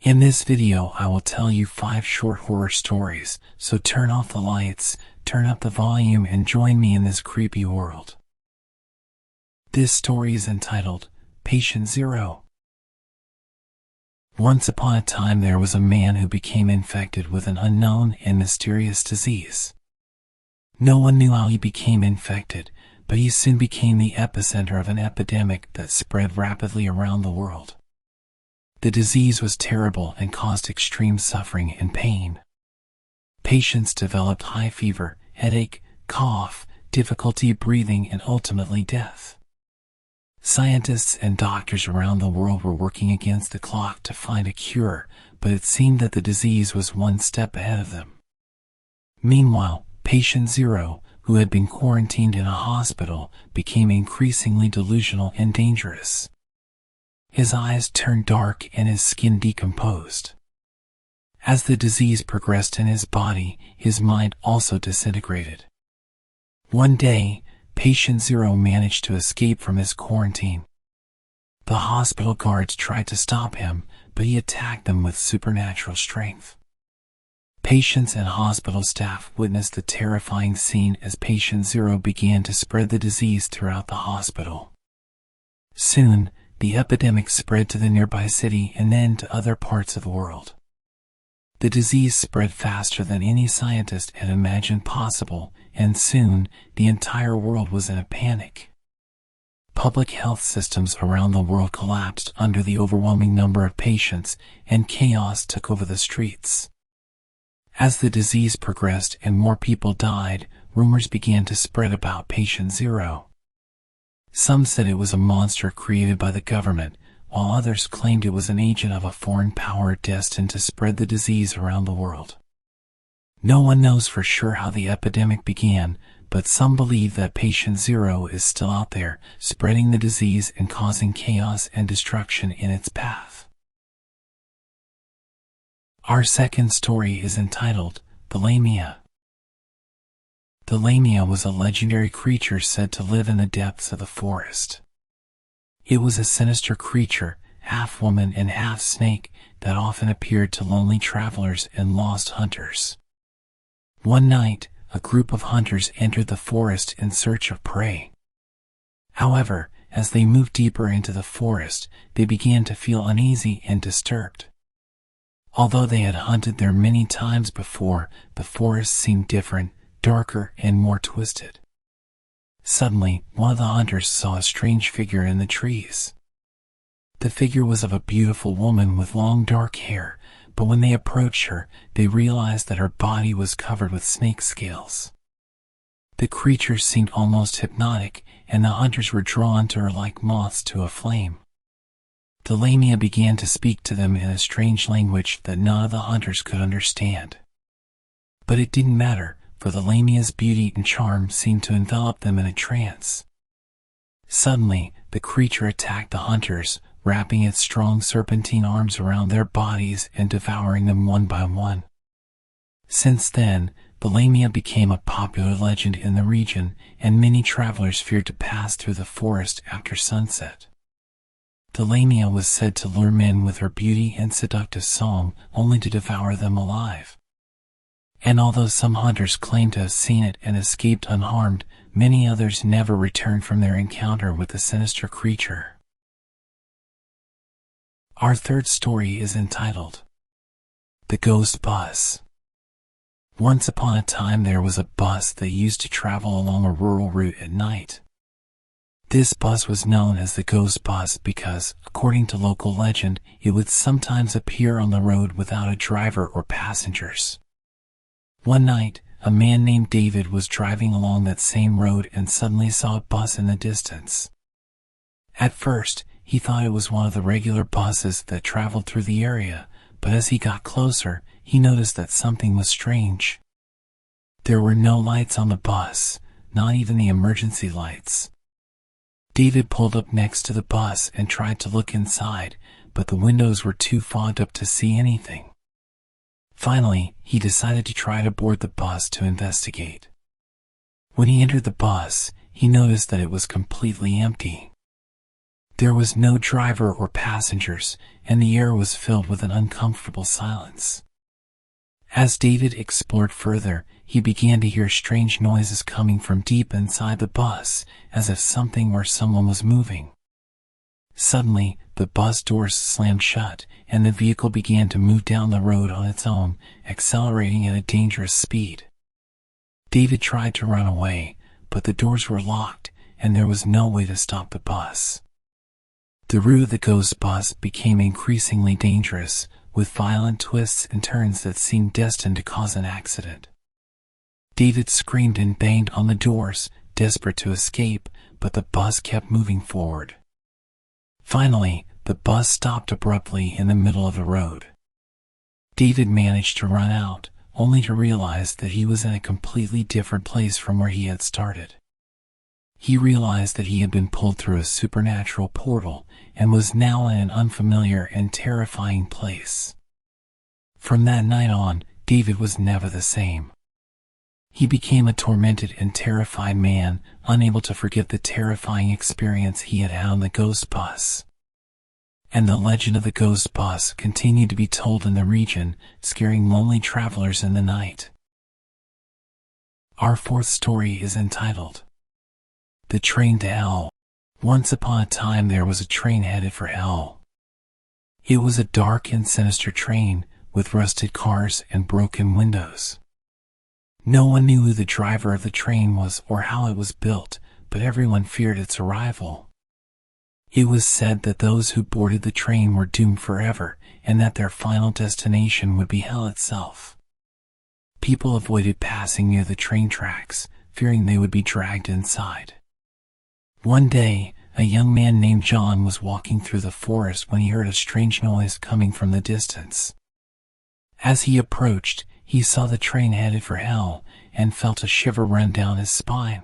In this video, I will tell you 5 short horror stories, so turn off the lights, turn up the volume, and join me in this creepy world. This story is entitled, Patient Zero. Once upon a time there was a man who became infected with an unknown and mysterious disease. No one knew how he became infected, but he soon became the epicenter of an epidemic that spread rapidly around the world. The disease was terrible and caused extreme suffering and pain. Patients developed high fever, headache, cough, difficulty breathing, and ultimately death. Scientists and doctors around the world were working against the clock to find a cure, but it seemed that the disease was one step ahead of them. Meanwhile, Patient Zero, who had been quarantined in a hospital, became increasingly delusional and dangerous. His eyes turned dark and his skin decomposed. As the disease progressed in his body, his mind also disintegrated. One day, Patient Zero managed to escape from his quarantine. The hospital guards tried to stop him, but he attacked them with supernatural strength. Patients and hospital staff witnessed the terrifying scene as Patient Zero began to spread the disease throughout the hospital. Soon, the epidemic spread to the nearby city and then to other parts of the world. The disease spread faster than any scientist had imagined possible, and soon, the entire world was in a panic. Public health systems around the world collapsed under the overwhelming number of patients, and chaos took over the streets. As the disease progressed and more people died, rumors began to spread about Patient Zero. Some said it was a monster created by the government, while others claimed it was an agent of a foreign power destined to spread the disease around the world. No one knows for sure how the epidemic began, but some believe that Patient Zero is still out there, spreading the disease and causing chaos and destruction in its path. Our second story is entitled, The Lamia. The Lamia was a legendary creature said to live in the depths of the forest. It was a sinister creature, half woman and half snake, that often appeared to lonely travelers and lost hunters. One night, a group of hunters entered the forest in search of prey. However, as they moved deeper into the forest, they began to feel uneasy and disturbed. Although they had hunted there many times before, the forest seemed different, darker, and more twisted. Suddenly, one of the hunters saw a strange figure in the trees. The figure was of a beautiful woman with long dark hair, but when they approached her, they realized that her body was covered with snake scales. The creature seemed almost hypnotic, and the hunters were drawn to her like moths to a flame. The Lamia began to speak to them in a strange language that none of the hunters could understand. But it didn't matter, for the Lamia's beauty and charm seemed to envelop them in a trance. Suddenly, the creature attacked the hunters, wrapping its strong serpentine arms around their bodies and devouring them one by one. Since then, the Lamia became a popular legend in the region, and many travelers feared to pass through the forest after sunset. The Lamia was said to lure men with her beauty and seductive song, only to devour them alive. And although some hunters claimed to have seen it and escaped unharmed, many others never returned from their encounter with the sinister creature. Our third story is entitled, The Ghost Bus. Once upon a time there was a bus that used to travel along a rural route at night. This bus was known as the Ghost Bus because, according to local legend, it would sometimes appear on the road without a driver or passengers. One night, a man named David was driving along that same road and suddenly saw a bus in the distance. At first, he thought it was one of the regular buses that traveled through the area, but as he got closer, he noticed that something was strange. There were no lights on the bus, not even the emergency lights. David pulled up next to the bus and tried to look inside, but the windows were too fogged up to see anything. Finally, he decided to try to board the bus to investigate. When he entered the bus, he noticed that it was completely empty. There was no driver or passengers, and the air was filled with an uncomfortable silence. As David explored further, he began to hear strange noises coming from deep inside the bus, as if something or someone was moving. Suddenly, the bus doors slammed shut, and the vehicle began to move down the road on its own, accelerating at a dangerous speed. David tried to run away, but the doors were locked, and there was no way to stop the bus. The route of the ghost bus became increasingly dangerous, with violent twists and turns that seemed destined to cause an accident. David screamed and banged on the doors, desperate to escape, but the bus kept moving forward. Finally, the bus stopped abruptly in the middle of the road. David managed to run out, only to realize that he was in a completely different place from where he had started. He realized that he had been pulled through a supernatural portal and was now in an unfamiliar and terrifying place. From that night on, David was never the same. He became a tormented and terrified man, unable to forget the terrifying experience he had had on the ghost bus. And the legend of the ghost bus continued to be told in the region, scaring lonely travelers in the night. Our fourth story is entitled The Train to Hell. Once upon a time there was a train headed for hell. It was a dark and sinister train, with rusted cars and broken windows. No one knew who the driver of the train was or how it was built, but everyone feared its arrival. It was said that those who boarded the train were doomed forever, and that their final destination would be hell itself. People avoided passing near the train tracks, fearing they would be dragged inside. One day, a young man named John was walking through the forest when he heard a strange noise coming from the distance. As he approached, he saw the train headed for hell, and felt a shiver run down his spine.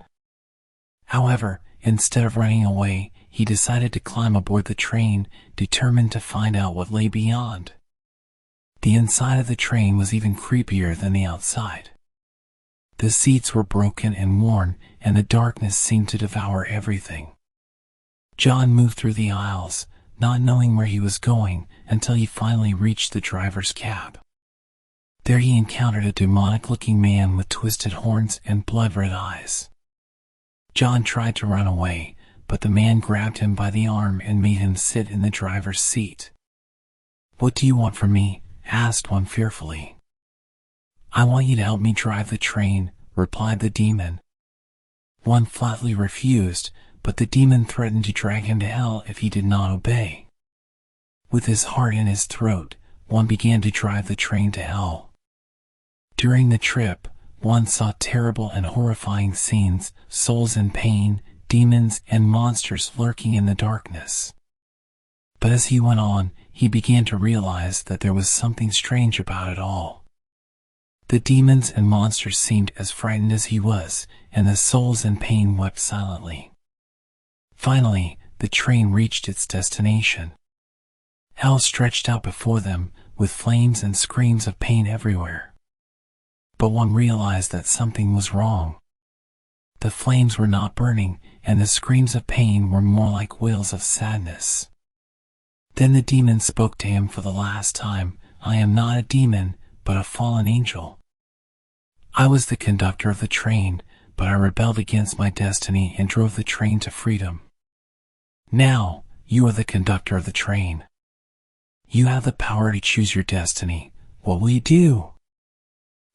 However, instead of running away, he decided to climb aboard the train, determined to find out what lay beyond. The inside of the train was even creepier than the outside. The seats were broken and worn, and the darkness seemed to devour everything. John moved through the aisles, not knowing where he was going, until he finally reached the driver's cab. There he encountered a demonic-looking man with twisted horns and blood-red eyes. John tried to run away, but the man grabbed him by the arm and made him sit in the driver's seat. "What do you want from me?" asked one fearfully. "I want you to help me drive the train," replied the demon. One flatly refused, but the demon threatened to drag him to hell if he did not obey. With his heart in his throat, one began to drive the train to hell. During the trip, one saw terrible and horrifying scenes, souls in pain, demons and monsters lurking in the darkness. But as he went on, he began to realize that there was something strange about it all. The demons and monsters seemed as frightened as he was, and the souls in pain wept silently. Finally, the train reached its destination. Hell stretched out before them, with flames and screams of pain everywhere. But one realized that something was wrong. The flames were not burning, and the screams of pain were more like wails of sadness. Then the demon spoke to him for the last time. "I am not a demon, but a fallen angel. I was the conductor of the train, but I rebelled against my destiny and drove the train to freedom. Now, you are the conductor of the train. You have the power to choose your destiny. What will you do?"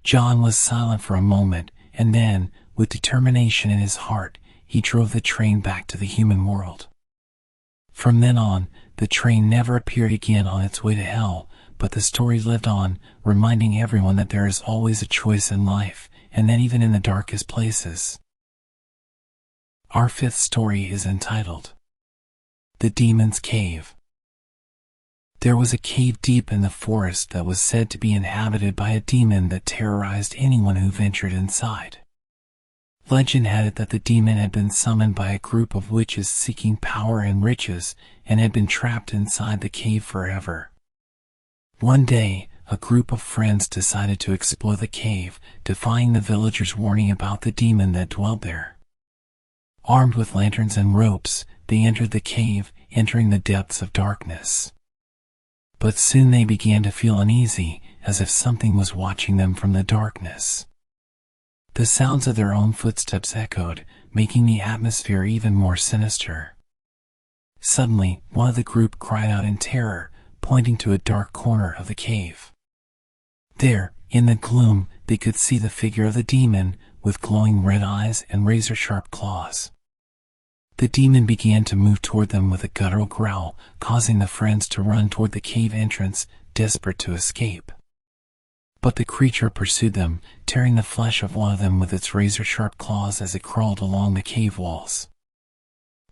John was silent for a moment, and then, with determination in his heart, he drove the train back to the human world. From then on, the train never appeared again on its way to hell, but the story lived on, reminding everyone that there is always a choice in life, and that even in the darkest places. Our fifth story is entitled The Demon's Cave. There was a cave deep in the forest that was said to be inhabited by a demon that terrorized anyone who ventured inside. Legend had it that the demon had been summoned by a group of witches seeking power and riches, and had been trapped inside the cave forever. One day, a group of friends decided to explore the cave, defying the villagers' warning about the demon that dwelled there. Armed with lanterns and ropes, they entered the cave, entering the depths of darkness. But soon they began to feel uneasy, as if something was watching them from the darkness. The sounds of their own footsteps echoed, making the atmosphere even more sinister. Suddenly, one of the group cried out in terror, pointing to a dark corner of the cave. There, in the gloom, they could see the figure of the demon, with glowing red eyes and razor-sharp claws. The demon began to move toward them with a guttural growl, causing the friends to run toward the cave entrance, desperate to escape. But the creature pursued them, tearing the flesh of one of them with its razor-sharp claws as it crawled along the cave walls.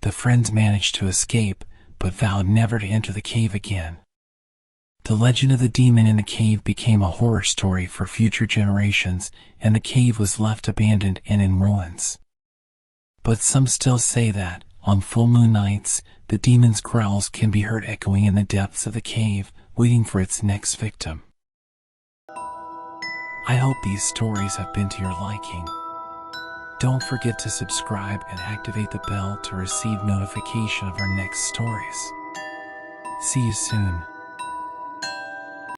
The friends managed to escape, but vowed never to enter the cave again. The legend of the demon in the cave became a horror story for future generations, and the cave was left abandoned and in ruins. But some still say that, on full moon nights, the demon's growls can be heard echoing in the depths of the cave, waiting for its next victim. I hope these stories have been to your liking. Don't forget to subscribe and activate the bell to receive notification of our next stories. See you soon.